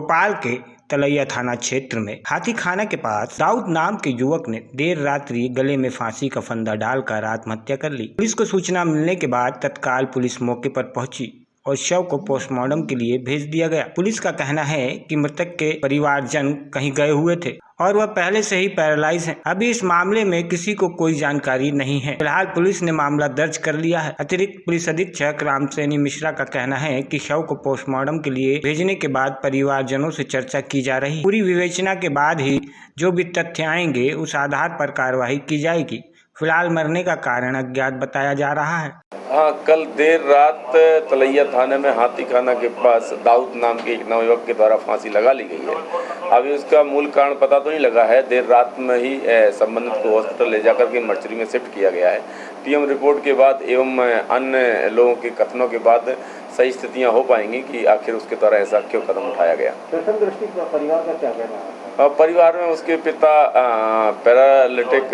भोपाल के तलैया थाना क्षेत्र में हाथी खाना के पास दाऊद नाम के युवक ने देर रात्रि गले में फांसी का फंदा डालकर आत्महत्या कर ली। पुलिस को सूचना मिलने के बाद तत्काल पुलिस मौके पर पहुंची और शव को पोस्टमार्टम के लिए भेज दिया गया। पुलिस का कहना है कि मृतक के परिवारजन कहीं गए हुए थे और वह पहले से ही पैरालाइज हैं। अभी इस मामले में किसी को कोई जानकारी नहीं है। फिलहाल पुलिस ने मामला दर्ज कर लिया है। अतिरिक्त पुलिस अधीक्षक रामसैनी मिश्रा का कहना है कि शव को पोस्टमार्टम के लिए भेजने के बाद परिवारजनों से चर्चा की जा रही है। पूरी विवेचना के बाद ही जो भी तथ्य आएंगे उस आधार पर कार्रवाई की जाएगी। फिलहाल मरने का कारण अज्ञात बताया जा रहा है। हाँ, कल देर रात तलैया थाने में हाथी खाना के पास दाऊद नाम के एक नवयुवक के द्वारा फांसी लगा ली गई है। अभी उसका मूल कारण पता तो नहीं लगा है। देर रात में ही संबंधित को हॉस्पिटल ले जाकर के मर्चरी में शिफ्ट किया गया है। पीएम रिपोर्ट के बाद एवं अन्य लोगों के कथनों के बाद सही स्थितियाँ हो पाएंगी कि आखिर उसके द्वारा ऐसा क्यों कदम उठाया गया। प्रथम दृष्टि परिवार का क्या कहना है? परिवार में उसके पिता पैरालाइज्ड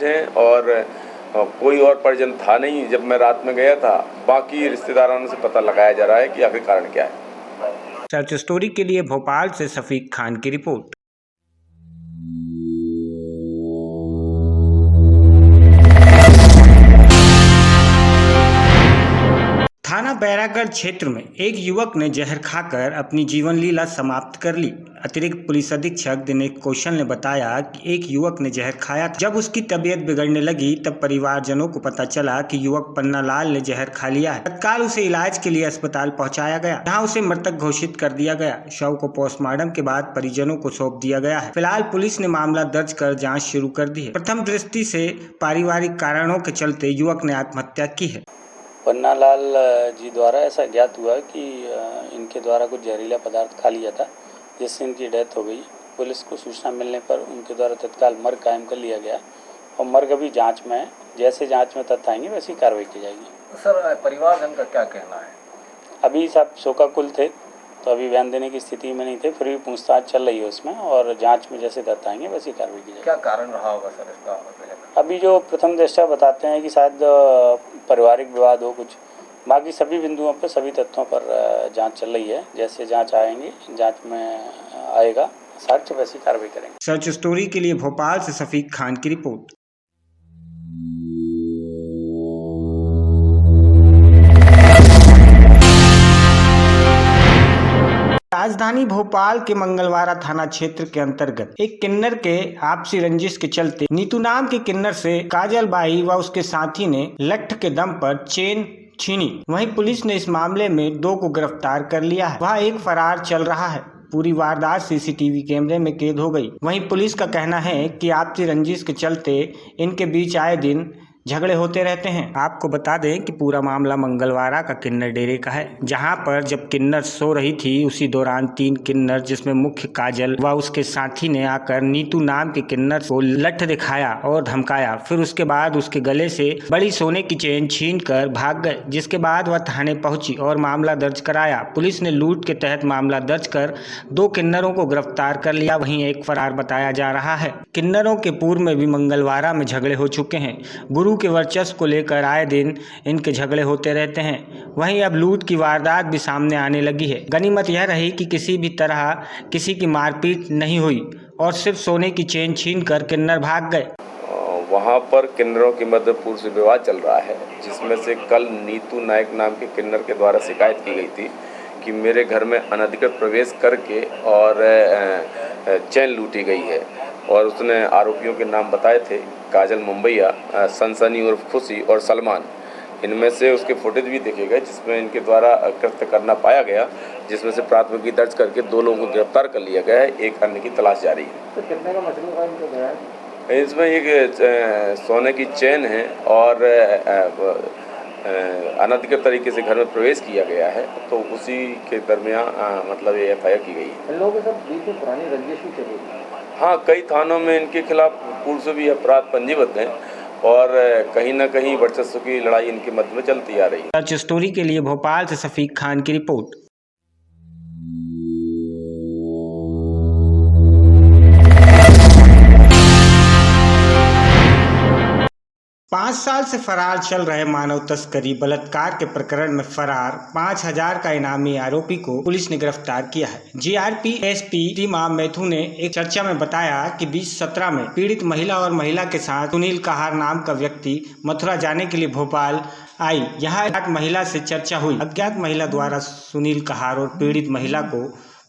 हैं और कोई और परिजन था नहीं जब मैं रात में गया था। बाकी रिश्तेदारों से पता लगाया जा रहा है कि आखिर कारण क्या है। सर्च स्टोरी के लिए भोपाल से सफीक खान की रिपोर्ट। थाना बैरागढ़ क्षेत्र में एक युवक ने जहर खाकर अपनी जीवन लीला समाप्त कर ली। अतिरिक्त पुलिस अधीक्षक दिनेश कौशल ने बताया कि एक युवक ने जहर खाया। जब उसकी तबीयत बिगड़ने लगी तब परिवारजनों को पता चला कि युवक पन्ना लाल ने जहर खा लिया है। तत्काल उसे इलाज के लिए अस्पताल पहुंचाया गया, जहां उसे मृतक घोषित कर दिया गया। शव को पोस्टमार्टम के बाद परिजनों को सौंप दिया गया है। फिलहाल पुलिस ने मामला दर्ज कर जाँच शुरू कर दी है। प्रथम दृष्टि से पारिवारिक कारणों के चलते युवक ने आत्महत्या की है। पन्ना लाल जी द्वारा ऐसा ज्ञात हुआ कि इनके द्वारा कुछ जहरीला पदार्थ खा लिया था, जिससे इनकी डेथ हो गई। पुलिस को सूचना मिलने पर उनके द्वारा तत्काल मर्ग कायम कर लिया गया और मर्ग अभी जांच में है। जैसे जांच में तथ्य आएंगे वैसी कार्रवाई की जाएगी। सर, परिवारजन का क्या कहना है? अभी सब शोकाकुल थे तो अभी बयान देने की स्थिति में नहीं थे, फिर भी पूछताछ चल रही है उसमें और जांच में जैसे तथ्य आएंगे वैसी कार्रवाई की जाएगी। क्या कारण रहा होगा सर इसका? अभी जो प्रथम दृष्टया बताते हैं कि शायद पारिवारिक विवाद हो कुछ, बाकी सभी बिंदुओं पर सभी तथ्यों पर जांच चल रही है। जैसे जांच आएंगी, जांच में आएगा साक्ष्य, वैसी कार्रवाई करेंगे। सर्च स्टोरी के लिए भोपाल से सफीक खान की रिपोर्ट। राजधानी भोपाल के मंगलवारा थाना क्षेत्र के अंतर्गत एक किन्नर के आपसी रंजिश के चलते नीतू नाम के किन्नर से काजल बाई व उसके साथी ने लठ के दम पर चेन छीनी। वहीं पुलिस ने इस मामले में 2 को गिरफ्तार कर लिया है। वह एक फरार चल रहा है। पूरी वारदात सीसीटीवी कैमरे में कैद हो गई। वहीं पुलिस का कहना है कि आपसी रंजिश के चलते इनके बीच आए दिन झगड़े होते रहते हैं। आपको बता दें कि पूरा मामला मंगलवारा का किन्नर डेरे का है, जहां पर जब किन्नर सो रही थी उसी दौरान 3 किन्नर जिसमें मुख्य काजल व उसके साथी ने आकर नीतू नाम के किन्नर को लठ दिखाया और धमकाया। फिर उसके बाद उसके गले से बड़ी सोने की चेन छीन कर भाग गए, जिसके बाद वह थाने पहुंची और मामला दर्ज कराया। पुलिस ने लूट के तहत मामला दर्ज कर 2 किन्नरों को गिरफ्तार कर लिया। वहीं एक फरार बताया जा रहा है। किन्नरों के पूर्व में भी मंगलवारा में झगड़े हो चुके हैं। गुरु के वर्चस्व को लेकर आए दिन इनके झगड़े होते रहते हैं। वहीं अब लूट की वारदात भी सामने आने लगी है। गनीमत यह रही कि किसी भी तरह किसी की मारपीट नहीं हुई और सिर्फ सोने की चेन छीनकर किन्नर भाग गए। वहाँ पर किन्नरों के मध्य पूर्व से विवाद चल रहा है, जिसमें से कल नीतू नायक नाम के किन्नर के द्वारा शिकायत की गई थी कि मेरे घर में अनधिकृत प्रवेश करके और चैन लूटी गई है। और उसने आरोपियों के नाम बताए थे, काजल मुंबईया, सनसनी उर्फ खुशी और सलमान। इनमें से उसके फुटेज भी देखे गए जिसमें इनके द्वारा कृत्य करना पाया गया, जिसमें से प्राथमिकी दर्ज करके 2 लोगों को गिरफ्तार कर लिया गया है। एक अन्य की तलाश जारी है। तो कितने का मसला इनको गया है? इसमें एक सोने की चेन है और अनधिकृत तरीके से घर में प्रवेश किया गया है, तो उसी के दरमियान मतलब ये FIR की गई है। इन लोगों के साथ बीच में पुरानी रंजिश भी चली। हाँ, कई थानों में इनके खिलाफ पूर्व से भी अपराध पंजीबद्ध हैं और कहीं न कहीं वर्चस्व की लड़ाई इनके मध्य में चलती आ रही है। सर्च स्टोरी के लिए भोपाल से सफीक खान की रिपोर्ट। 5 साल से फरार चल रहे मानव तस्करी बलात्कार के प्रकरण में फरार 5,000 का इनामी आरोपी को पुलिस ने गिरफ्तार किया है। जीआरपी एसपी टीमा मैथ्यू ने एक चर्चा में बताया कि 2017 में पीड़ित महिला और महिला के साथ सुनील कहार नाम का व्यक्ति मथुरा जाने के लिए भोपाल आई। यहाँ अज्ञात महिला से चर्चा हुई। अज्ञात महिला द्वारा सुनील कहार और पीड़ित महिला को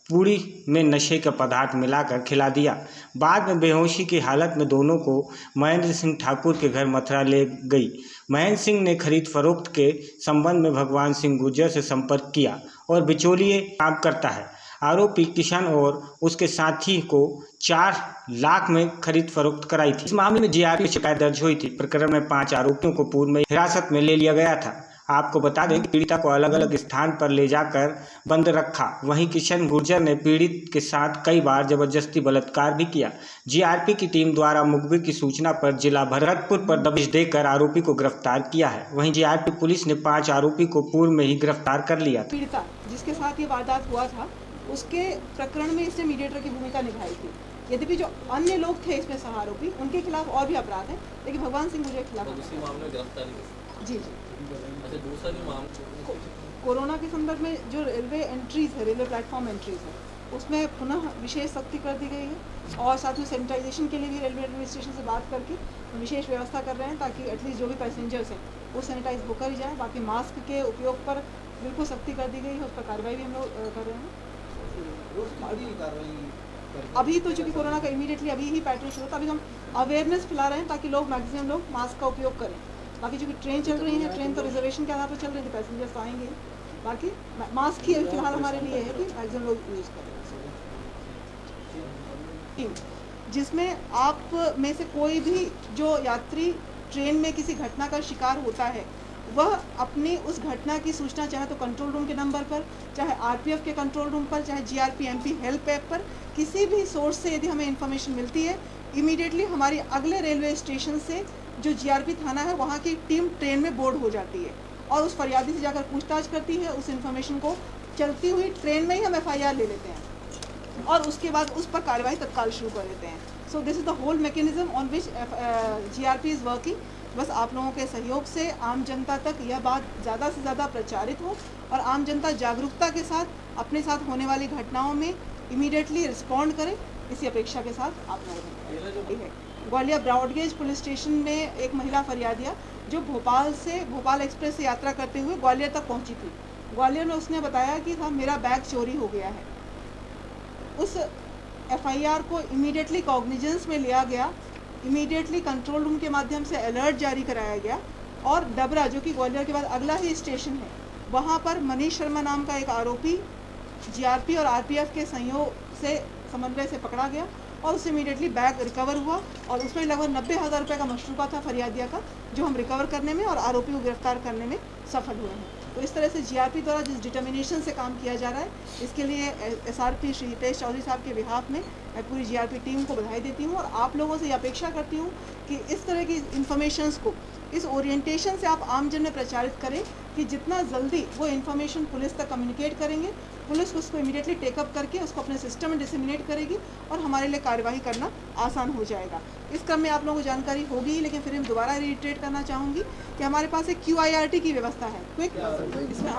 पूड़ी में नशे का पदार्थ मिलाकर खिला दिया। बाद में बेहोशी की हालत में दोनों को महेंद्र सिंह ठाकुर के घर मथुरा ले गई। महेंद्र सिंह ने खरीद फरोख्त के संबंध में भगवान सिंह गुर्जर से संपर्क किया और बिचौलिए काम करता है। आरोपी किशन और उसके साथी को 4 लाख में खरीद फरोख्त कराई थी। इस मामले में जीआरपी शिकायत दर्ज हुई थी। प्रकरण में 5 आरोपियों को पूर्व में हिरासत में ले लिया गया था। आपको बता दें कि पीड़िता को अलग अलग स्थान पर ले जाकर बंद रखा। वहीं किशन गुर्जर ने पीड़ित के साथ कई बार जबरदस्ती बलात्कार भी किया। जीआरपी की टीम द्वारा मुखबिर की सूचना पर जिला भरतपुर पर दबिश देकर आरोपी को गिरफ्तार किया है। वहीं जीआरपी पुलिस ने 5 आरोपी को पूर्व में ही गिरफ्तार कर लिया था। पीड़िता जिसके साथ ये वारदात हुआ था उसके प्रकरण में इसने मीडिएटर की भूमिका निभाई थी। यद्यपि जो अन्य लोग थे इसमें सह आरोपी, उनके खिलाफ और भी अपराध हैं, लेकिन भगवान सिंह गुर्जर के खिलाफ जी अच्छा दूसरा मामला कोरोना के संदर्भ में जो रेलवे एंट्रीज है, रेलवे प्लेटफॉर्म एंट्रीज है, उसमें पुनः विशेष सख्ती कर दी गई है और साथ में सैनिटाइजेशन के लिए भी रेलवे एडमिनिस्ट्रेशन से बात करके विशेष व्यवस्था कर रहे हैं ताकि एटलीस्ट जो भी पैसेंजर्स हैं वो सैनिटाइज होकर ही जाए। बाकी मास्क के उपयोग पर बिल्कुल सख्ती कर दी गई है, उस पर कार्रवाई भी हम लोग कर रहे हैं। अभी तो चूँकि कोरोना का इमीडिएटली अभी ही पैटर्न शुरू होता, अभी हम अवेयरनेस फैला रहे हैं ताकि लोग मैक्सिमम लोग मास्क का उपयोग करें। बाकी चूँकि ट्रेन चल रही है, ट्रेन तो रिजर्वेशन के आधार पर चल रही थी, पैसेंजर्स तो आएंगे। बाकी मास्क ही फिलहाल हमारे लिए है कि मैक्सिमम लोग यूज़ करें। जिसमें आप में से कोई भी जो यात्री ट्रेन में किसी घटना का शिकार होता है वह अपनी उस घटना की सूचना चाहे तो कंट्रोल रूम के नंबर पर, चाहे आरपीएफ के कंट्रोल रूम पर, चाहे जीआरपी एमपी हेल्प ऐप पर, किसी भी सोर्स से यदि हमें इन्फॉर्मेशन मिलती है, इमीडिएटली हमारी अगले रेलवे स्टेशन से जो जीआरपी थाना है वहाँ की टीम ट्रेन में बोर्ड हो जाती है और उस फरियादी से जाकर पूछताछ करती है। उस इन्फॉर्मेशन को चलती हुई ट्रेन में ही हम एफआईआर ले लेते हैं और उसके बाद उस पर कार्रवाई तत्काल शुरू कर देते हैं। So this is the whole mechanism on which GRP is working. बस आप लोगों के सहयोग से आम जनता तक यह बात ज़्यादा से ज़्यादा प्रचारित हो और आम जनता जागरूकता के साथ अपने साथ होने वाली घटनाओं में इमीडिएटली रिस्पॉन्ड करें, इसी अपेक्षा के साथ आप लोगों ने ग्वालियर ब्रॉडगेज पुलिस स्टेशन में एक महिला फरियादिया जो भोपाल एक्सप्रेस से यात्रा करते हुए ग्वालियर तक पहुंची थी। ग्वालियर में उसने बताया कि था मेरा बैग चोरी हो गया है। उस एफआईआर को इमीडिएटली कॉग्निजेंस में लिया गया, इमीडिएटली कंट्रोल रूम के माध्यम से अलर्ट जारी कराया गया और डबरा जो कि ग्वालियर के बाद अगला ही स्टेशन है वहाँ पर मनीष शर्मा नाम का एक आरोपी जीआरपी और आरपीएफ के सहयोग से समन्वय से पकड़ा गया और उससे इमीडिएटली बैग रिकवर हुआ और उसमें लगभग 90,000 रुपये का मशरूबा था फरियादिया का, जो हम रिकवर करने में और आरोपी को गिरफ्तार करने में सफल हुए हैं। तो इस तरह से जीआरपी द्वारा जिस डिटर्मिनेशन से काम किया जा रहा है, इसके लिए एसआरपी श्री हितेश चौधरी साहब के बिहाफ में मैं पूरी जीआरपी टीम को बधाई देती हूँ और आप लोगों से ये अपेक्षा करती हूँ कि इस तरह की इन्फॉर्मेशंस को इस ओरिएंटेशन से आप आमजन में प्रचारित करें कि जितना जल्दी वो इन्फॉर्मेशन पुलिस तक कम्युनिकेट करेंगे, पुलिस उसको इमीडिएटली टेकअप करके उसको अपने सिस्टम में डिसेमिनेट करेगी और हमारे लिए कार्यवाही करना आसान हो जाएगा। इस क्रम में आप लोगों को जानकारी होगी, लेकिन फिर मैं दोबारा रिट्रेट करना चाहूँगी कि हमारे पास एक QIRT की व्यवस्था है। क्विक इसमें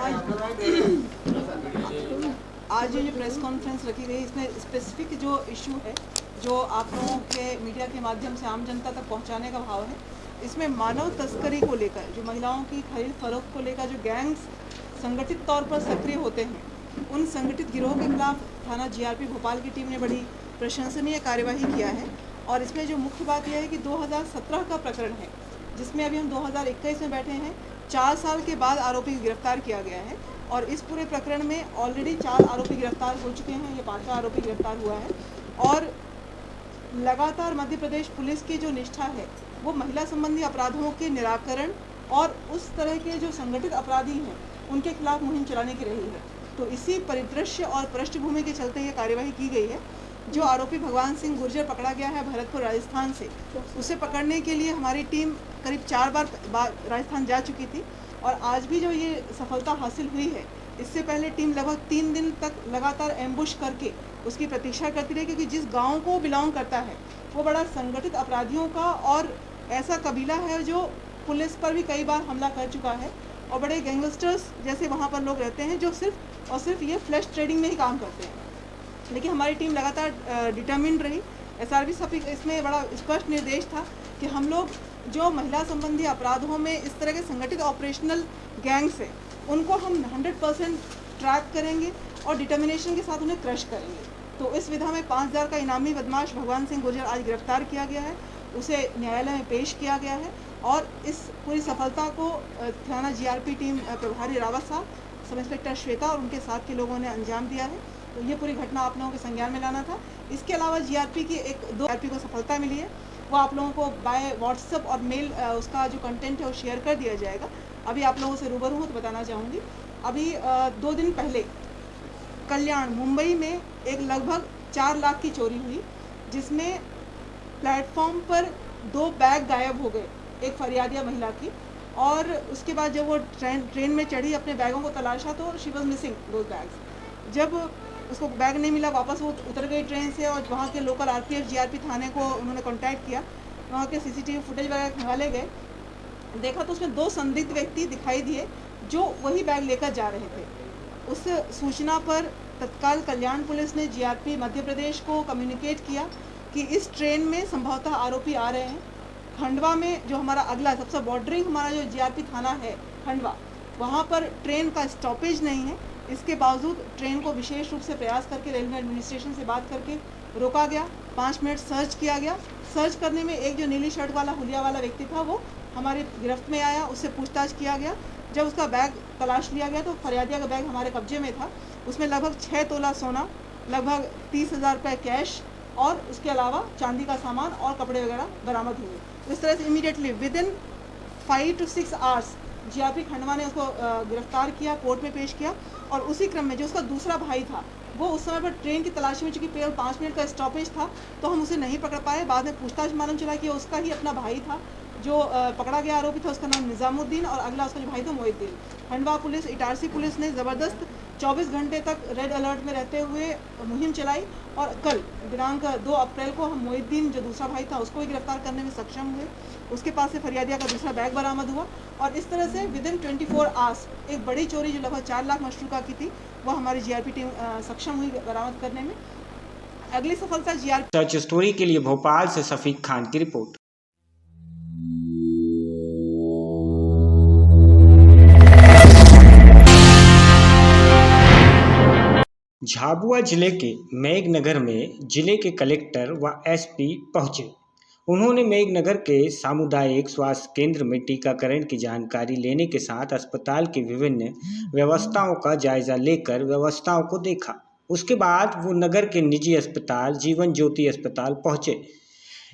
आज ये जो प्रेस कॉन्फ्रेंस रखी गई, इसमें स्पेसिफिक जो इशू है जो आप लोगों के मीडिया के माध्यम से आम जनता तक पहुँचाने का भाव है, इसमें मानव तस्करी को लेकर, जो महिलाओं की खरीद फरोख्त को लेकर जो गैंग्स संगठित तौर पर सक्रिय होते हैं, उन संगठित गिरोह के खिलाफ थाना जीआरपी भोपाल की टीम ने बड़ी प्रशंसनीय कार्यवाही किया है। और इसमें जो मुख्य बात यह है कि 2017 का प्रकरण है जिसमें अभी हम 2021 में बैठे हैं, 4 साल के बाद आरोपी को गिरफ्तार किया गया है और इस पूरे प्रकरण में ऑलरेडी 4 आरोपी गिरफ्तार हो चुके हैं, ये 5वां आरोपी गिरफ्तार हुआ है। और लगातार मध्य प्रदेश पुलिस की जो निष्ठा है वो महिला संबंधी अपराधों के निराकरण और उस तरह के जो संगठित अपराधी हैं उनके खिलाफ मुहिम चलाने की रही है। तो इसी परिदृश्य और पृष्ठभूमि के चलते ये कार्यवाही की गई है। जो आरोपी भगवान सिंह गुर्जर पकड़ा गया है भरतपुर राजस्थान से, उसे पकड़ने के लिए हमारी टीम करीब 4 बार राजस्थान जा चुकी थी और आज भी जो ये सफलता हासिल हुई है, इससे पहले टीम लगभग 3 दिन तक लगातार एम्बुश करके उसकी प्रतीक्षा करती रही, क्योंकि जिस गांव को बिलोंग करता है वो बड़ा संगठित अपराधियों का और ऐसा कबीला है जो पुलिस पर भी कई बार हमला कर चुका है और बड़े गैंगस्टर्स जैसे वहाँ पर लोग रहते हैं जो सिर्फ और सिर्फ ये फ्लैश ट्रेडिंग में ही काम करते हैं। लेकिन हमारी टीम लगातार डिटर्मिन्ड रही। SRB सब इसमें बड़ा स्पष्ट निर्देश था कि हम लोग जो महिला संबंधी अपराधों में इस तरह के संगठित ऑपरेशनल गैंग्स हैं उनको हम 100% ट्रैक करेंगे और डिटर्मिनेशन के साथ उन्हें क्रश करेंगे। तो इस विधा में 5000 का इनामी बदमाश भगवान सिंह गुर्जर आज गिरफ्तार किया गया है, उसे न्यायालय में पेश किया गया है और इस पूरी सफलता को थाना GRP टीम प्रभारी रावत साहब, सब इंस्पेक्टर श्वेता और उनके साथ के लोगों ने अंजाम दिया है। तो ये पूरी घटना आप लोगों के संज्ञान में लाना था। इसके अलावा GRP की दो GRP को सफलता मिली है, वो आप लोगों को बाय व्हाट्सएप और मेल उसका जो कंटेंट है वो शेयर कर दिया जाएगा। अभी आप लोगों से रूबरू हूँ तो बताना चाहूँगी, अभी 2 दिन पहले कल्याण मुंबई में एक लगभग 4 लाख की चोरी हुई, जिसमें प्लेटफॉर्म पर 2 बैग गायब हो गए, एक फरियादिया महिला की, और उसके बाद जब वो ट्रेन में चढ़ी अपने बैगों को तलाशा तो शी वॉज मिसिंग 2 बैग्स। जब उसको बैग नहीं मिला वापस वो उतर गई ट्रेन से और वहाँ के लोकल RPF GRP थाने को उन्होंने कॉन्टैक्ट किया, वहाँ के CCTV फुटेज वगैरह खंगाले गए, देखा तो उसमें 2 संदिग्ध व्यक्ति दिखाई दिए जो वही बैग लेकर जा रहे थे। उस सूचना पर तत्काल कल्याण पुलिस ने GRP मध्य प्रदेश को कम्युनिकेट किया कि इस ट्रेन में संभवतः आरोपी आ रहे हैं। खंडवा में जो हमारा अगला सबसे बॉर्डरिंग हमारा जो GRP थाना है खंडवा, वहाँ पर ट्रेन का स्टॉपेज नहीं है। इसके बावजूद ट्रेन को विशेष रूप से प्रयास करके रेलवे एडमिनिस्ट्रेशन से बात करके रोका गया, 5 मिनट सर्च किया गया। सर्च करने में एक जो नीली शर्ट वाला हुलिया वाला व्यक्ति था वो हमारी गिरफ्त में आया, उससे पूछताछ किया गया। जब उसका बैग तलाश लिया गया तो फरियादिया का बैग हमारे कब्जे में था, उसमें लगभग 6 तोला सोना, लगभग 30,000 रुपये कैश और उसके अलावा चांदी का सामान और कपड़े वगैरह बरामद हुए। इस तरह से immediately within 5 to 6 hours GRP Khandwa ने उसको गिरफ्तार किया, कोर्ट में पेश किया। और उसी क्रम में जो उसका दूसरा भाई था वो उस समय पर ट्रेन की तलाशी में, चूँकि केवल 5 मिनट का स्टॉपेज था तो हम उसे नहीं पकड़ पाए। बाद में पूछताछ मालूम चला कि उसका ही अपना भाई था जो पकड़ा गया आरोपी था, उसका नाम निज़ामुद्दीन और अगला उसका जो भाई था मोहिद्दीन। खंडवा पुलिस, इटारसी पुलिस ने ज़बरदस्त 24 घंटे तक रेड अलर्ट में रहते हुए मुहिम चलाई और कल दिनांक 2 अप्रैल को हम मोहिद्दीन जो दूसरा भाई था उसको भी गिरफ्तार करने में सक्षम हुए। उसके पास से फरियादिया का दूसरा बैग बरामद हुआ और इस तरह से विदिन 24 आवर्स एक बड़ी चोरी जो लगभग 4 लाख मशरूका की थी वह हमारी GRP टीम सक्षम हुई बरामद करने में। अगली सफलता GRP सर्च स्टोरी के लिए भोपाल से सफीक खान की रिपोर्ट। झाबुआ जिले के मेघनगर में जिले के कलेक्टर व SP पहुंचे। उन्होंने मेघनगर के सामुदायिक स्वास्थ्य केंद्र में टीकाकरण की जानकारी लेने के साथ अस्पताल की विभिन्न व्यवस्थाओं का जायजा लेकर व्यवस्थाओं को देखा। उसके बाद वो नगर के निजी अस्पताल जीवन ज्योति अस्पताल पहुंचे।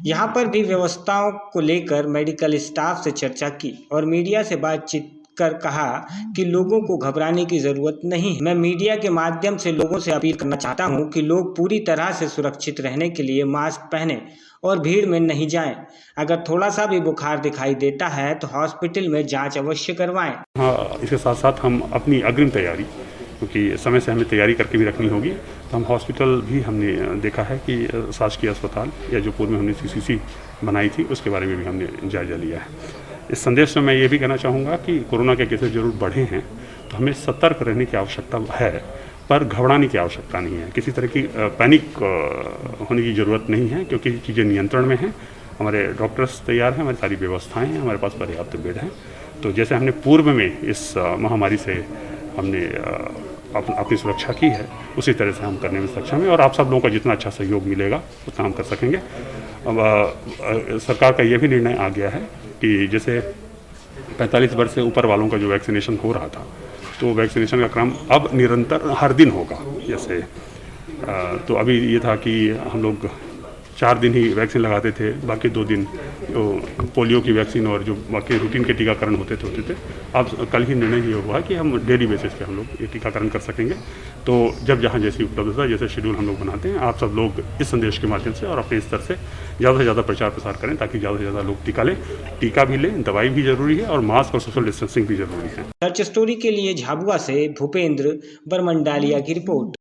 यहाँ पर भी व्यवस्थाओं को लेकर मेडिकल स्टाफ से चर्चा की और मीडिया से बातचीत कर कहा कि लोगों को घबराने की जरूरत नहीं है। मैं मीडिया के माध्यम से लोगों से अपील करना चाहता हूं कि लोग पूरी तरह से सुरक्षित रहने के लिए मास्क पहनें और भीड़ में नहीं जाएं। अगर थोड़ा सा भी बुखार दिखाई देता है तो हॉस्पिटल में जांच अवश्य करवाएं। हाँ, इसके साथ साथ हम अपनी अग्रिम तैयारी, क्योंकि समय से हमें तैयारी करके भी रखनी होगी, तो हम हॉस्पिटल भी हमने देखा है कि शासकीय अस्पताल या जो पूर्व में हमने CCC बनाई थी उसके बारे में भी हमने जायजा लिया है। इस संदेश में मैं ये भी कहना चाहूँगा कि कोरोना के केसेस जरूर बढ़े हैं तो हमें सतर्क रहने की आवश्यकता है, पर घबराने की आवश्यकता नहीं है। किसी तरह की पैनिक होने की ज़रूरत नहीं है, क्योंकि चीज़ें नियंत्रण में हैं। हमारे डॉक्टर्स तैयार हैं, हमारी सारी व्यवस्थाएं हैं, हमारे पास पर्याप्त बेड हैं। तो जैसे हमने पूर्व में इस महामारी से हमने अपनी सुरक्षा की है, उसी तरह से हम करने में सक्षम हैं और आप सब लोगों का जितना अच्छा सहयोग मिलेगा उतना हम कर सकेंगे। अब सरकार का ये भी निर्णय आ गया है कि जैसे 45 वर्ष से ऊपर वालों का जो वैक्सीनेशन हो रहा था तो वैक्सीनेशन का क्रम अब निरंतर हर दिन होगा। जैसे तो अभी ये था कि हम लोग 4 दिन ही वैक्सीन लगाते थे, बाकी 2 दिन तो पोलियो की वैक्सीन और जो बाकी रूटीन के टीकाकरण होते थे। अब कल ही निर्णय ये हुआ कि हम डेली बेसिस पे हम लोग ये टीकाकरण कर सकेंगे। तो जब जहाँ जैसी उपलब्धता, जैसे शेड्यूल हम लोग बनाते हैं, आप सब लोग इस संदेश के माध्यम से और अपने स्तर से ज़्यादा प्रचार प्रसार करें ताकि ज़्यादा से ज़्यादा लोग टीका लें। टीका भी लें, दवाई भी जरूरी है और मास्क और सोशल डिस्टेंसिंग भी जरूरी है। सर्च स्टोरी के लिए झाबुआ से भूपेंद्र बरमंडालिया की रिपोर्ट।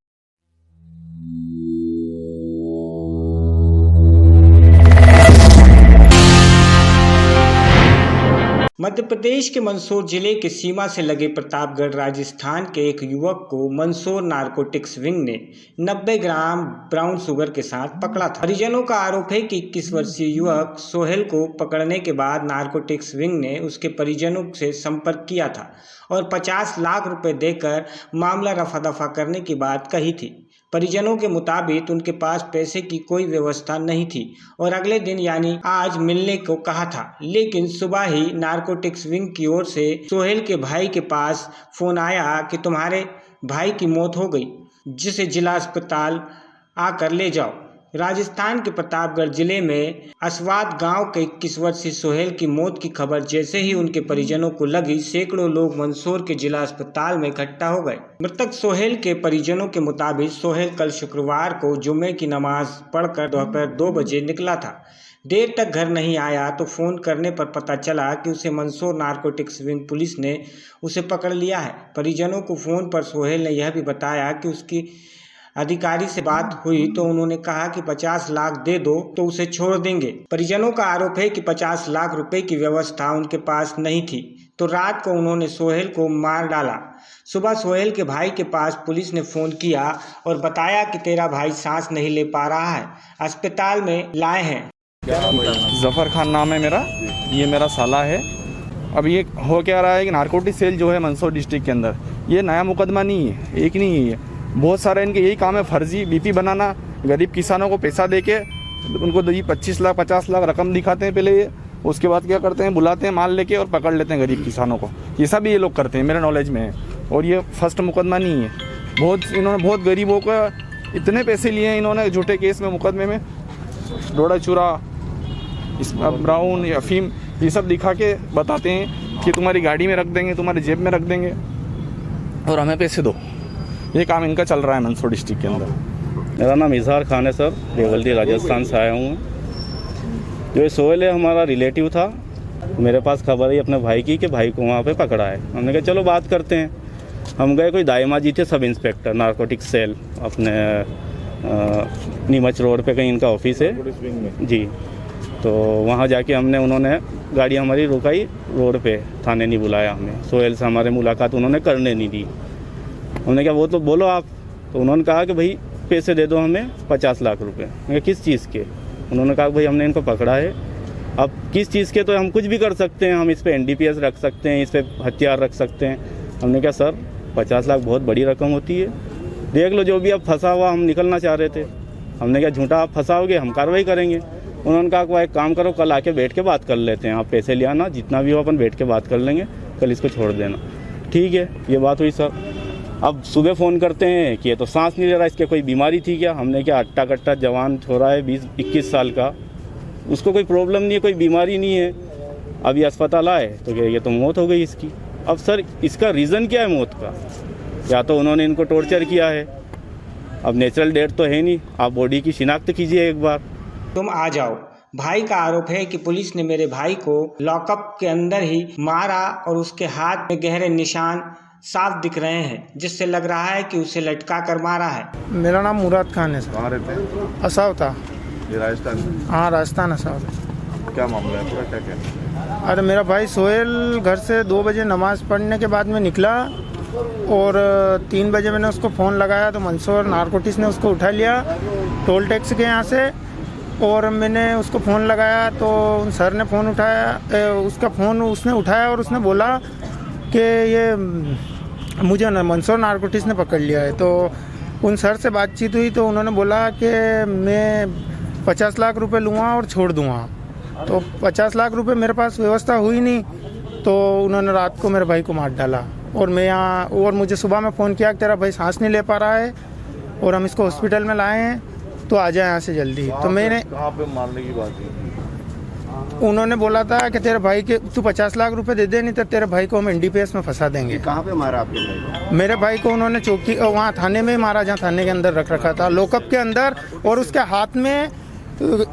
मध्य प्रदेश के मंदसौर जिले के सीमा से लगे प्रतापगढ़ राजस्थान के एक युवक को मंदसौर नारकोटिक्स विंग ने 90 ग्राम ब्राउन शुगर के साथ पकड़ा था। परिजनों का आरोप है कि 21 वर्षीय युवक सोहेल को पकड़ने के बाद नारकोटिक्स विंग ने उसके परिजनों से संपर्क किया था और 50 लाख रुपए देकर मामला रफा दफा करने की बात कही थी। परिजनों के मुताबिक उनके पास पैसे की कोई व्यवस्था नहीं थी और अगले दिन यानी आज मिलने को कहा था, लेकिन सुबह ही नारकोटिक्स विंग की ओर से सोहेल के भाई के पास फोन आया कि तुम्हारे भाई की मौत हो गई, जिसे जिला अस्पताल आकर ले जाओ। राजस्थान के प्रतापगढ़ जिले में असवाद गांव के 21 वर्षीय सोहेल की मौत की खबर जैसे ही उनके परिजनों को लगी, सैकड़ों लोग मंदसौर के जिला अस्पताल में इकट्ठा हो गए। मृतक सोहेल के परिजनों के मुताबिक सोहेल कल शुक्रवार को जुम्मे की नमाज पढ़कर दोपहर 2 बजे निकला था। देर तक घर नहीं आया तो फोन करने पर पता चला कि उसे मंदसौर नारकोटिक्स विंग पुलिस ने उसे पकड़ लिया है। परिजनों को फोन पर सोहेल ने यह भी बताया कि उसकी अधिकारी से बात हुई तो उन्होंने कहा कि 50 लाख दे दो तो उसे छोड़ देंगे। परिजनों का आरोप है कि 50 लाख रुपए की व्यवस्था उनके पास नहीं थी तो रात को उन्होंने सोहेल को मार डाला। सुबह सोहेल के भाई के पास पुलिस ने फोन किया और बताया कि तेरा भाई सांस नहीं ले पा रहा है, अस्पताल में लाए हैं। जफर खान नाम है मेरा, ये मेरा साला है। अब ये हो क्या रहा है कि नारकोटिक सेल जो है मंदसौर डिस्ट्रिक्ट के अंदर, ये नया मुकदमा नहीं है, एक नहीं है, बहुत सारे इनके यही काम है, फर्जी बीपी बनाना, गरीब किसानों को पैसा देके उनको 25 लाख 50 लाख रकम दिखाते हैं पहले, ये उसके बाद क्या करते हैं, बुलाते हैं माल लेके और पकड़ लेते हैं गरीब किसानों को। ये सब ये लोग करते हैं, मेरे नॉलेज में है, और ये फर्स्ट मुकदमा नहीं है। इन्होंने बहुत गरीबों का इतने पैसे लिए हैं इन्होंने झूठे केस में, मुकदमे में, डोडा चूरा, ब्राउन या अफीम, ये सब दिखा के बताते हैं कि तुम्हारी गाड़ी में रख देंगे, तुम्हारी जेब में रख देंगे और हमें पैसे दो। ये काम इनका चल रहा है मंदसौर डिस्ट्रिक्ट के अंदर। मेरा नाम इजहार खान है सर, देवल्दी राजस्थान से आया हूँ। जो सोहेल है हमारा रिलेटिव था, मेरे पास खबर आई अपने भाई की कि भाई को वहाँ पे पकड़ा है। हमने कहा चलो बात करते हैं। हम गए, कोई दाई माजी थे सब इंस्पेक्टर नारकोटिक सेल, अपने नीमच रोड पे कहीं इनका ऑफिस है जी। तो वहाँ जाके उन्होंने गाड़ी हमारी रुकाई रोड पे, थाने नहीं बुलाया हमें। सोहेल से हमारे मुलाकात उन्होंने करने नहीं दी। हमने कहा वो तो बोलो आप, तो उन्होंने कहा कि भाई पैसे दे दो हमें 50 लाख रुपए। किस चीज़ के? उन्होंने कहा भाई हमने इनको पकड़ा है, अब किस चीज़ के, तो हम कुछ भी कर सकते हैं, हम इस पे NDPS रख सकते हैं, इस पे हथियार रख सकते हैं। हमने कहा सर 50 लाख बहुत बड़ी रकम होती है, देख लो जो भी अब फंसा हुआ, हम निकलना चाह रहे थे। हमने कहा झूठा आप फंसाओगे हम कार्रवाई करेंगे। उन्होंने कहा कि एक काम करो, कल आके बैठ के बात कर लेते हैं, आप पैसे ले आना, जितना भी हो अपन बैठ के बात कर लेंगे, कल इसको छोड़ देना। ठीक है, ये बात हुई सर। अब सुबह फ़ोन करते हैं कि ये तो सांस नहीं ले रहा, इसके कोई बीमारी थी क्या? हमने क्या, अट्टा कट्टा जवान छोरा है 20-21 साल का, उसको कोई प्रॉब्लम नहीं है, कोई बीमारी नहीं है। अब ये अस्पताल आए तो ये तो मौत हो गई इसकी। अब सर इसका रीज़न क्या है मौत का? या तो उन्होंने इनको टॉर्चर किया है, अब नेचुरल डेथ तो है नहीं, आप बॉडी की शिनाख्त कीजिए एक बार। तुम आ जाओ। भाई का आरोप है कि पुलिस ने मेरे भाई को लॉकअप के अंदर ही मारा और उसके हाथ में गहरे निशान साफ दिख रहे हैं, जिससे लग रहा है कि उसे लटका कर मारा है। मेरा नाम मुराद खान है सर। कहाँ रहते हैं? असाव था। ये राजस्थान? हाँ राजस्थान असाव। क्या मामला है पूरा, क्या क्या? अरे मेरा भाई सोहेल घर से 2 बजे नमाज़ पढ़ने के बाद में निकला और 3 बजे मैंने उसको फ़ोन लगाया तो मंदसौर नारकोटिक्स ने उसको उठा लिया टोल टैक्स के यहाँ से। और मैंने उसको फ़ोन लगाया तो सर ने फ़ोन उठाया, उसका फ़ोन उसने उठाया और उसने बोला कि ये मुझे मंदसौर नारकोटिक्स ने पकड़ लिया है। तो उन सर से बातचीत हुई तो उन्होंने बोला कि मैं 50 लाख रुपए लूँगा और छोड़ दूँगा। तो 50 लाख रुपए मेरे पास व्यवस्था हुई नहीं, तो उन्होंने रात को मेरे भाई को मार डाला। और मैं यहाँ, और मुझे सुबह में फ़ोन किया कि तेरा भाई सांस नहीं ले पा रहा है और हम इसको हॉस्पिटल में लाए हैं, तो आ जाए यहाँ से जल्दी। तो मैंने, कहाँ पे मारने की बात है? उन्होंने बोला था कि तेरे भाई के तू 50 लाख रुपए दे दे, नहीं तो तेरे भाई को हम NDPS में फंसा देंगे। कहाँ पे मारा आपके भाई को? मेरे भाई को उन्होंने चौकी, वहाँ थाने में मारा, जहाँ थाने के अंदर रख रखा था, लॉकअप के अंदर। और उसके हाथ में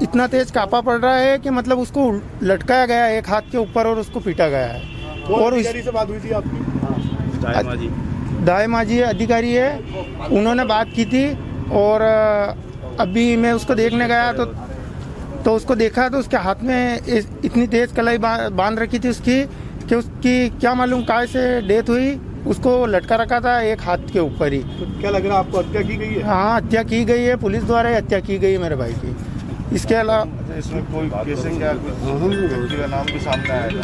इतना तेज कापा पड़ रहा है कि मतलब उसको लटकाया गया है एक हाथ के ऊपर और उसको पीटा गया है। और अधिकारी से बात हुई थी आपकी? दाई माजी अधिकारी है, उन्होंने बात की थी। और अभी मैं उसको देखने गया तो उसको देखा तो उसके हाथ में इतनी तेज कलाई बांध रखी थी उसकी कि उसकी क्या मालूम काय से डेथ हुई, उसको लटका रखा था एक हाथ के ऊपर ही। तो क्या लग रहा है आपको, हत्या की गई है? हाँ, हत्या की गई है, पुलिस द्वारा हत्या की गई है मेरे भाई की। इसके अलावा इसमें कोई कैसे क्या व्यक्ति का नाम भी सामने आएगा?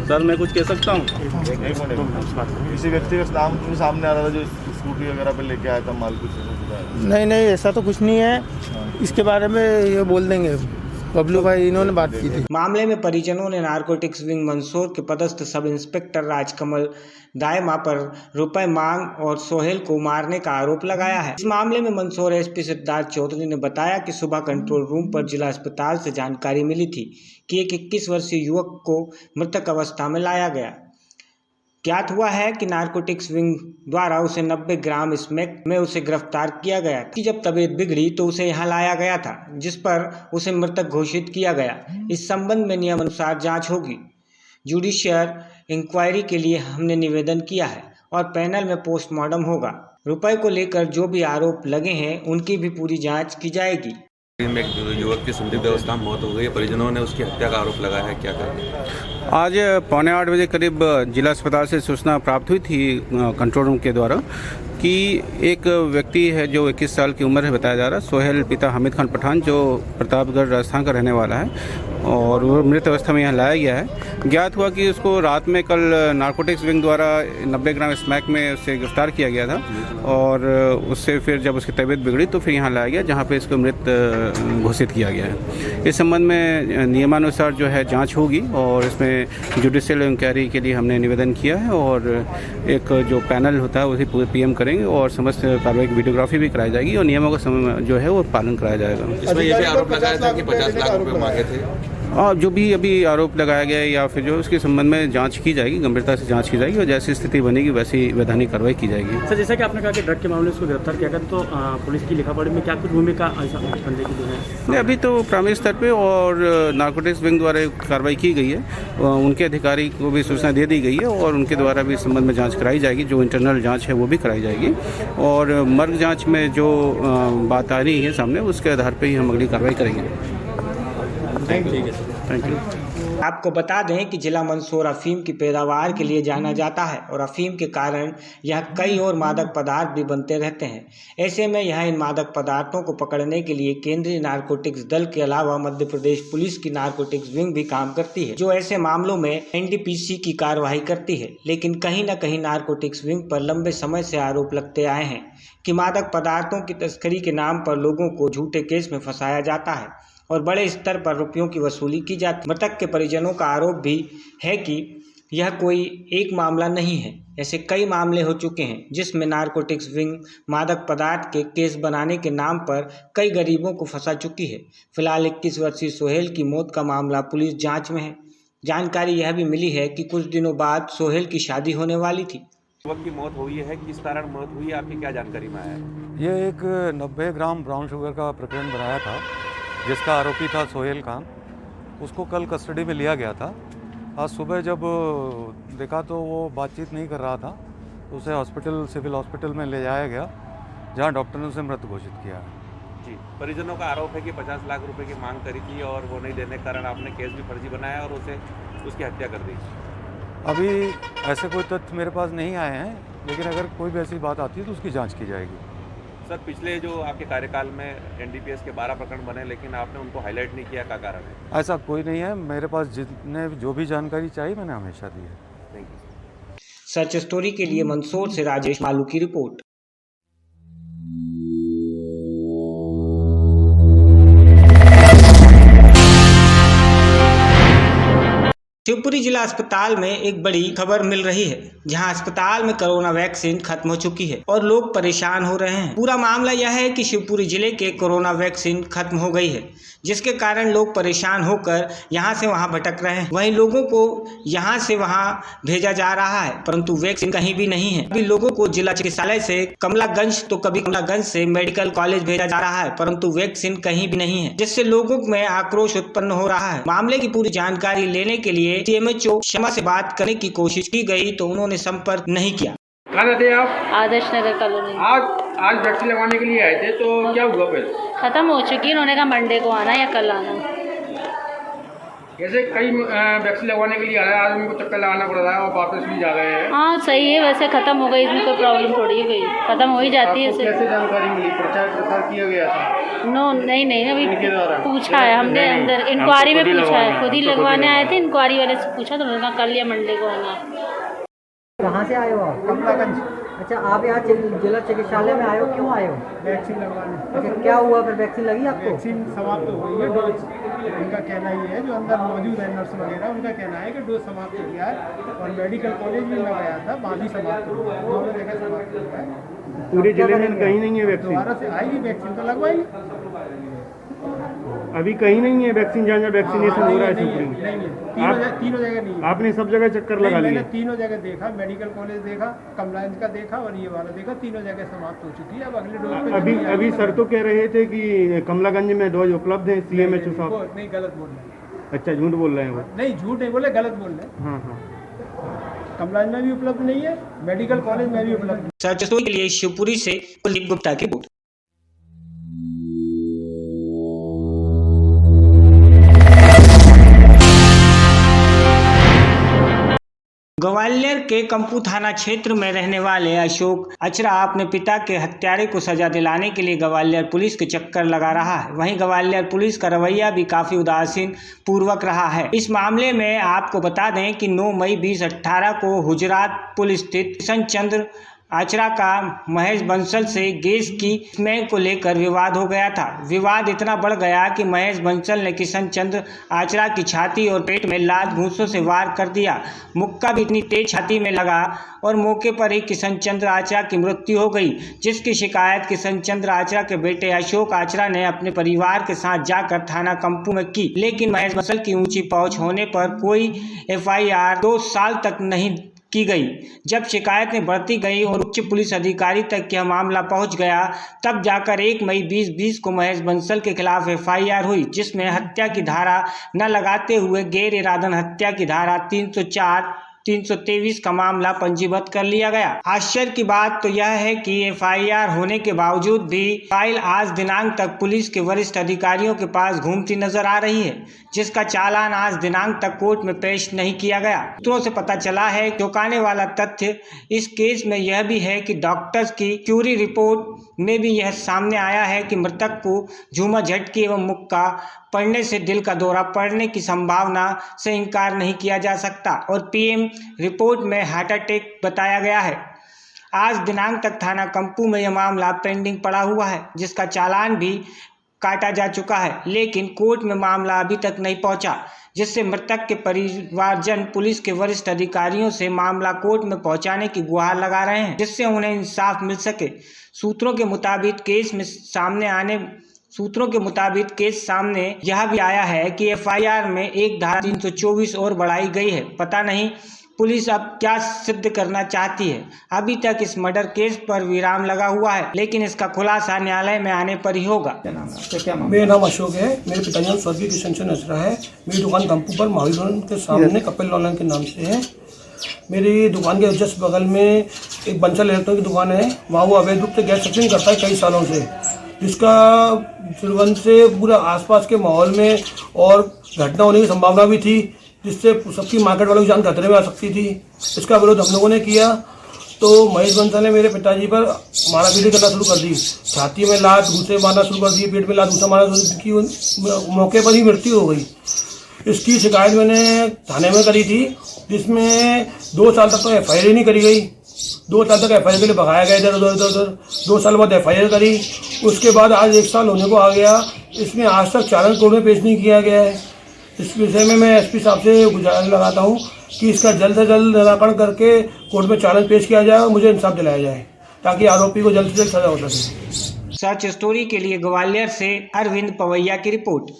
सर मैं कुछ कह सकता हूँ? किसी व्यक्ति का नाम भी सामने आ रहा था जो स्कूटी वगैरह पे लेके आया था माल, कुछ नहीं ऐसा तो कुछ नहीं है, इसके बारे में ये बोल देंगे बबलू भाई, इन्होंने बात की थी। मामले में परिजनों ने नारकोटिक्स विंग मंदसौर के पदस्थ सब इंस्पेक्टर राजकमल दायमा पर रुपए मांग और सोहेल को मारने का आरोप लगाया है। इस मामले में मंदसौर एसपी सिद्धार्थ चौधरी ने बताया कि सुबह कंट्रोल रूम पर जिला अस्पताल से जानकारी मिली थी कि एक 21 वर्षीय युवक को मृतक अवस्था में लाया गया। ज्ञात हुआ है कि नारकोटिक्स विंग द्वारा उसे 90 ग्राम स्मैक में उसे गिरफ्तार किया गया कि जब तबीयत बिगड़ी तो उसे यहाँ लाया गया था, जिस पर उसे मृतक घोषित किया गया। इस संबंध में नियमानुसार जांच होगी। जुडिशियल इंक्वायरी के लिए हमने निवेदन किया है और पैनल में पोस्टमार्टम होगा। रुपए को लेकर जो भी आरोप लगे हैं उनकी भी पूरी जाँच की जाएगी। में एक युवक की संदिग्ध अवस्था में मौत हो गई है, परिजनों ने उसकी हत्या का आरोप लगाया है, क्या करें? आज 7:45 बजे करीब जिला अस्पताल से सूचना प्राप्त हुई थी कंट्रोल रूम के द्वारा कि एक व्यक्ति है जो 21 साल की उम्र है बताया जा रहा है, सोहेल पिता हामिद खान पठान, जो प्रतापगढ़ राजस्थान का रहने वाला है और वो मृत अवस्था में यहाँ लाया गया है। ज्ञात हुआ कि उसको रात में कल नारकोटिक्स विंग द्वारा 90 ग्राम स्मैक में उससे गिरफ्तार किया गया था और उससे फिर जब उसकी तबीयत बिगड़ी तो फिर यहाँ लाया गया, जहाँ पे इसको मृत घोषित किया गया है। इस संबंध में नियमानुसार जो है जांच होगी और इसमें जुडिशियल इंक्वायरी के लिए हमने निवेदन किया है और एक जो पैनल होता है उसी PM करेंगे और समस्त कार्रवाई की वीडियोग्राफी भी कराई जाएगी और नियमों का जो है वो पालन कराया जाएगा। इसमें ये भी आरोप लगाया था कि 50 लाख रुपए मांगे थे। और जो भी अभी आरोप लगाया गया है या फिर जो उसके संबंध में जांच की जाएगी, गंभीरता से जांच की जाएगी और जैसी स्थिति बनेगी वैसी वैधानिक कार्रवाई की जाएगी। सर, जैसा कि आपने कहा कि ड्रग के मामले में उसको गिरफ्तार किया गया, तो पुलिस की लिखापढ़ी में क्या कुछ भूमिका बंदे की जो है? नहीं, अभी तो प्राइमरी स्तर पे और नारकोटिक्स विंग द्वारा कार्रवाई की गई है, उनके अधिकारी को भी सूचना दे दी गई है और उनके द्वारा भी इस संबंध में जाँच कराई जाएगी। जो इंटरनल जाँच है वो भी कराई जाएगी और मर्ग जाँच में जो बात आ रही है सामने उसके आधार पर ही हम अगली कार्रवाई करेंगे। Thank you. आपको बता दें कि जिला मंदसौर अफीम की पैदावार के लिए जाना जाता है और अफीम के कारण यह कई और मादक पदार्थ भी बनते रहते हैं। ऐसे में यह इन मादक पदार्थों को पकड़ने के लिए केंद्रीय नारकोटिक्स दल के अलावा मध्य प्रदेश पुलिस की नारकोटिक्स विंग भी काम करती है, जो ऐसे मामलों में NDPC की कार्यवाही करती है। लेकिन कहीं न कहीं नारकोटिक्स विंग पर लंबे समय से आरोप लगते आए हैं कि मादक पदार्थों की तस्करी के नाम पर लोगों को झूठे केस में फंसाया जाता है और बड़े स्तर पर रुपयों की वसूली की जाती है। मृतक के परिजनों का आरोप भी है कि यह कोई एक मामला नहीं है, ऐसे कई मामले हो चुके हैं जिसमें नारकोटिक्स विंग मादक पदार्थ के केस बनाने के नाम पर कई गरीबों को फंसा चुकी है। फिलहाल 21 वर्षीय सोहेल की मौत का मामला पुलिस जांच में है। जानकारी यह भी मिली है कि कुछ दिनों बाद सोहेल की शादी होने वाली थी। युवक की मौत हुई है, किस कारण मौत हुई है, आपकी क्या जानकारी में आया है? ये एक 90 ग्राम ब्राउन शुगर का प्रकरण बनाया था जिसका आरोपी था सोहेल खान। उसको कल कस्टडी में लिया गया था। आज सुबह जब देखा तो वो बातचीत नहीं कर रहा था, तो उसे हॉस्पिटल, सिविल हॉस्पिटल में ले जाया गया, जहां डॉक्टर ने उसे मृत घोषित किया है। जी, परिजनों का आरोप है कि 50 लाख रुपए की मांग करी थी और वो नहीं देने के कारण आपने केस भी फर्जी बनाया और उसकी हत्या कर दी। अभी ऐसे कोई तथ्य मेरे पास नहीं आए हैं, लेकिन अगर कोई भी ऐसी बात आती है तो उसकी जाँच की जाएगी। सर, पिछले जो आपके कार्यकाल में NDPS के 12 प्रकरण बने, लेकिन आपने उनको हाईलाइट नहीं किया, क्या कारण है? ऐसा कोई नहीं है, मेरे पास जितने जो भी जानकारी चाहिए मैंने हमेशा दी है। Thank you. सच स्टोरी के लिए मंदसौर से राजेश मालू की रिपोर्ट। शिवपुरी जिला अस्पताल में एक बड़ी खबर मिल रही है, जहां अस्पताल में कोरोना वैक्सीन खत्म हो चुकी है और लोग परेशान हो रहे हैं। पूरा मामला यह है कि शिवपुरी जिले के कोरोना वैक्सीन खत्म हो गई है, जिसके कारण लोग परेशान होकर यहां से वहां भटक रहे हैं। वहीं लोगों को यहां से वहां भेजा जा रहा है, परंतु वैक्सीन कहीं भी नहीं है। अभी लोगों को जिला चिकित्सालय से कमलागंज तो कभी कमलागंज से मेडिकल कॉलेज भेजा जा रहा है, परंतु वैक्सीन कहीं भी नहीं है, जिससे लोगों में आक्रोश उत्पन्न हो रहा है। मामले की पूरी जानकारी लेने के लिए CMHO शर्मा से बात करने की कोशिश की गई तो उन्होंने संपर्क नहीं किया। कहाँ रहते हैं आप? आदर्श नगर कॉलोनी। आज वैक्सीन लगवाने के लिए आए थे, तो क्या हुआ फिर? खत्म हो चुकी है, उन्होंने कहा मंडे को आना या कल आना। जैसे कई वैक्सीन लगवाने के लिए आया, आज उनको चक्कर लगाना पड़ रहा है और वापस भी जा रहे हैं। हाँ सही है, वैसे ख़त्म हो गई, इसमें कोई प्रॉब्लम थोड़ी है, कोई ख़त्म हो ही जाती है। कैसे जानकारी मिली? प्रचार प्रसार किया गया था? नो नहीं अभी पूछा है हमने, अंदर इंक्वायरी में पूछा है, खुद ही लगवाने आए थे, इंक्वायरी वाले से पूछा तो उन्होंने कल या मंडे को आना। कहाँ से आए हो आप? कमलागंज। अच्छा, आप यहाँ जिला चिकित्सालय में आए हो, क्यों आए हो? वैक्सीन लगवाने। अच्छा, क्या हुआ फिर? वैक्सीन लगी आपको? वैक्सीन समाप्त हो गई है, डोज। उनका कहना ये है, जो अंदर मौजूद है नर्स वगैरह, उनका कहना है कि डोज समाप्त हो गया है। और मेडिकल कॉलेज में मैं गया था, वहाँ भी समाप्त हो गया, दोनों जगह समाप्त हो गया है। पूरे जिले में कहीं नहीं है वैक्सीन? दोबारा से आएगी वैक्सीन तो लगवाएंगे। अभी कहीं नहीं है वैक्सीन, जहाँ वैक्सीनेशन हो रहा है तीनों जगह नहीं है। आपने सब जगह चक्कर लगा लिया? मैंने तीनों जगह देखा, मेडिकल कॉलेज देखा, कमलागंज का देखा और ये वाला देखा, तीनों जगह समाप्त हो चुकी है। अब अगले डोज पे अभी सर तो कह रहे थे कि कमलागंज में डोज उपलब्ध है, CMHO साहब। नहीं, गलत बोल रहे हैं। अच्छा, झूठ बोल रहे हैं वो? नहीं, झूठ नहीं बोले, गलत बोल रहे हैं। हाँ। कमलागंज में भी उपलब्ध नहीं है, मेडिकल कॉलेज में भी उपलब्ध। सच के लिए शिवपुरी से कुलदीप गुप्ता की रिपोर्ट। ग्वालियर के कंपू थाना क्षेत्र में रहने वाले अशोक अचरा अपने पिता के हत्यारे को सजा दिलाने के लिए ग्वालियर पुलिस के चक्कर लगा रहा है। वहीं ग्वालियर पुलिस का रवैया भी काफी उदासीन पूर्वक रहा है। इस मामले में आपको बता दें कि 9 मई 2018 को हुजरात पुल स्थित किशन चंद्र आचरा का महेश बंसल से गैस की स्मेल को लेकर विवाद हो गया था। विवाद इतना बढ़ गया कि महेश बंसल ने किशन चंद्र आचरा की छाती और पेट में लात घूंसों से वार कर दिया। मुक्का भी इतनी तेज छाती में लगा और मौके पर ही किशन चंद्र आचरा की मृत्यु हो गई, जिसकी शिकायत किशन चंद्र आचरा के बेटे अशोक आचरा ने अपने परिवार के साथ जाकर थाना कंपू में की। लेकिन महेश बंसल की ऊंची पहुंच होने पर कोई FIR 2 साल तक नहीं की गई। जब शिकायतें बढ़ती गई और उच्च पुलिस अधिकारी तक यह मामला पहुंच गया, तब जाकर 1 मई 2020 को महेश बंसल के खिलाफ FIR हुई, जिसमें हत्या की धारा न लगाते हुए गैर इरादन हत्या की धारा 304, 323 का मामला पंजीबद्ध कर लिया गया। आश्चर्य की बात तो यह है कि FIR होने के बावजूद भी फाइल आज दिनांक तक पुलिस के वरिष्ठ अधिकारियों के पास घूमती नजर आ रही है, जिसका चालान आज दिनांक तक कोर्ट में पेश नहीं किया गया। सूत्रों से पता चला है, चौंकाने वाला तथ्य इस केस में यह भी है कि डॉक्टर्स की क्यूरी रिपोर्ट में भी यह सामने आया है कि मृतक को झूमा झटकी एवं मुक्का पड़ने से दिल का दौरा पड़ने की संभावना से इनकार नहीं किया जा सकता और PM रिपोर्ट में हार्ट अटैक बताया गया है। आज दिनांक तक थाना कंपू में यह मामला पेंडिंग पड़ा हुआ है, जिसका चालान भी काटा जा चुका है, लेकिन कोर्ट में मामला अभी तक नहीं पहुंचा, जिससे मृतक के परिवारजन पुलिस के वरिष्ठ अधिकारियों से मामला कोर्ट में पहुंचाने की गुहार लगा रहे हैं, जिससे उन्हें इंसाफ मिल सके। सूत्रों के मुताबिक केस सामने यह भी आया है कि FIR में एक धारा 324 और बढ़ाई गई है। पता नहीं पुलिस अब क्या सिद्ध करना चाहती है। अभी तक इस मर्डर केस पर विराम लगा हुआ है, लेकिन इसका खुलासा न्यायालय में आने पर ही होगा। मेरा नाम अशोक है, मेरे पिताजी नाम स्वर्गीय किशन चंद्र अचरा है। मेरी दुकान कंपू पर महावीर भवन के सामने कपिल ऑनलाइन के नाम से है। मेरी दुकान के जस्ट बगल में एक बंसल इलेक्ट्रॉनिक की दुकान है, वहाँ वो अवैध रूप से गैस सप्लाइंग करता है कई सालों से, जिसका दुर्गंध से पूरा आसपास के माहौल में और घटना होने की संभावना भी थी, जिससे सबकी मार्केट वालों की जान खतरे में आ सकती थी। इसका विरोध हम लोगों ने किया तो महेश बंसल ने मेरे पिताजी पर मारापीटी करना शुरू कर दी। छाती में लात घूंसे मारना शुरू कर दी, पेट में लात घूंसा मारना शुरू की, मौके पर ही मृत्यु हो गई। इसकी शिकायत मैंने थाने में करी थी, जिसमें 2 साल तक तो FIR ही नहीं करी गई। 2 साल तक FIR के लिए भगाया गया इधर उधर। 2 साल बाद FIR करी, उसके बाद आज 1 साल होने को आ गया। इसमें आज तक चालान कोर्ट में पेश नहीं किया गया है। इस विषय में मैं SP साहब से गुजारिश लगाता हूँ कि इसका जल्द से जल्द निराकरण करके कोर्ट में चालान पेश किया जाए और मुझे इंसाफ दिलाया जाए, ताकि आरोपी को जल्द से जल्द सजा हो सके। सच स्टोरी के लिए ग्वालियर से अरविंद पवैया की रिपोर्ट।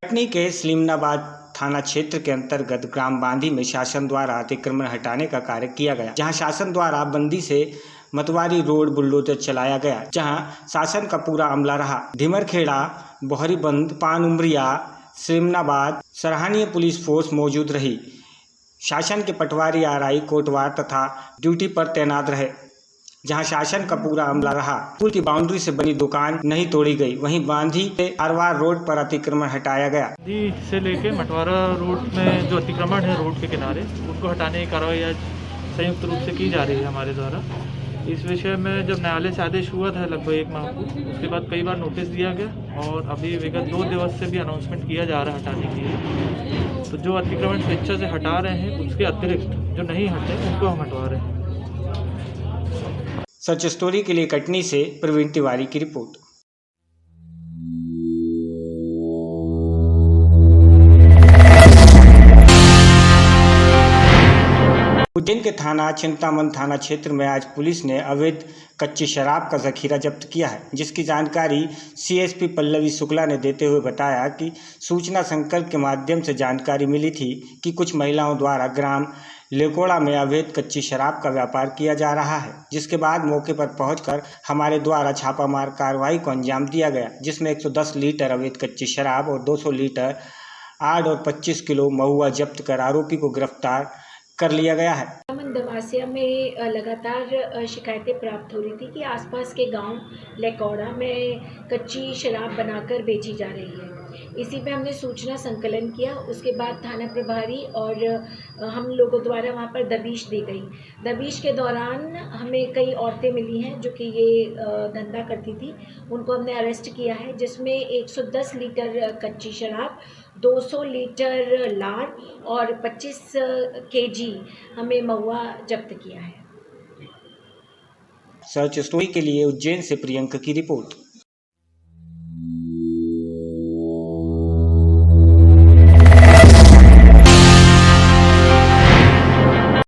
कटनी के सलीमनाबाद थाना क्षेत्र के अंतर्गत ग्राम बांधी में शासन द्वारा अतिक्रमण हटाने का कार्य किया गया, जहां शासन द्वारा बंदी से मतवारी रोड बुलडोजर चलाया गया, जहां शासन का पूरा अमला रहा। ढिमरखेड़ा, बोहरीबंद, पान उमरिया, सलीमनाबाद सराहनीय पुलिस फोर्स मौजूद रही। शासन के पटवारी RI कोटवार तथा ड्यूटी पर तैनात रहे। जहां शासन का पूरा अमला रहा। पुल की बाउंड्री से बनी दुकान नहीं तोड़ी गई, वहीं बांधी से आरवार रोड पर अतिक्रमण हटाया गया। से लेके मटवारा रोड में जो अतिक्रमण है रोड के किनारे, उसको हटाने की कार्रवाई आज संयुक्त रूप से की जा रही है हमारे द्वारा। इस विषय में जब न्यायालय से आदेश हुआ था लगभग 1 माह को, उसके बाद कई बार नोटिस दिया गया और अभी विगत 2 दिवस से भी अनाउंसमेंट किया जा रहा है हटाने के लिए। तो जो अतिक्रमण स्वेच्छा से हटा रहे हैं, उसके अतिरिक्त जो नहीं हटे उनको हम हटवा रहे हैं। सच स्टोरी के लिए कटनी से प्रवीण तिवारी की रिपोर्ट। उज्जैन के थाना चिंतामन थाना क्षेत्र में आज पुलिस ने अवैध कच्ची शराब का जखीरा जब्त किया है, जिसकी जानकारी सीएसपी पल्लवी शुक्ला ने देते हुए बताया कि सूचना संकल्प के माध्यम से जानकारी मिली थी कि कुछ महिलाओं द्वारा ग्राम लेकोड़ा में अवैध कच्ची शराब का व्यापार किया जा रहा है, जिसके बाद मौके पर पहुंचकर हमारे द्वारा छापामार कार्रवाई को अंजाम दिया गया, जिसमें 110 लीटर अवैध कच्ची शराब और 200 लीटर आड़ और 25 किलो महुआ जब्त कर आरोपी को गिरफ्तार कर लिया गया है। दमासिया में लगातार शिकायतें प्राप्त हो रही थी कि आसपास के गांव लेकोड़ा में कच्ची शराब बनाकर बेची जा रही है। इसी पे हमने सूचना संकलन किया। उसके बाद थाना प्रभारी और हम लोगों द्वारा वहां पर दबिश दी गई। दबिश के दौरान हमें कई औरतें मिली हैं जो कि ये धंधा करती थी, उनको हमने अरेस्ट किया है, जिसमें 110 लीटर कच्ची शराब, 200 लीटर लार और 25 केजी हमें महुआ जब्त किया है। सच स्टोरी के लिए उज्जैन से प्रियंका की रिपोर्ट।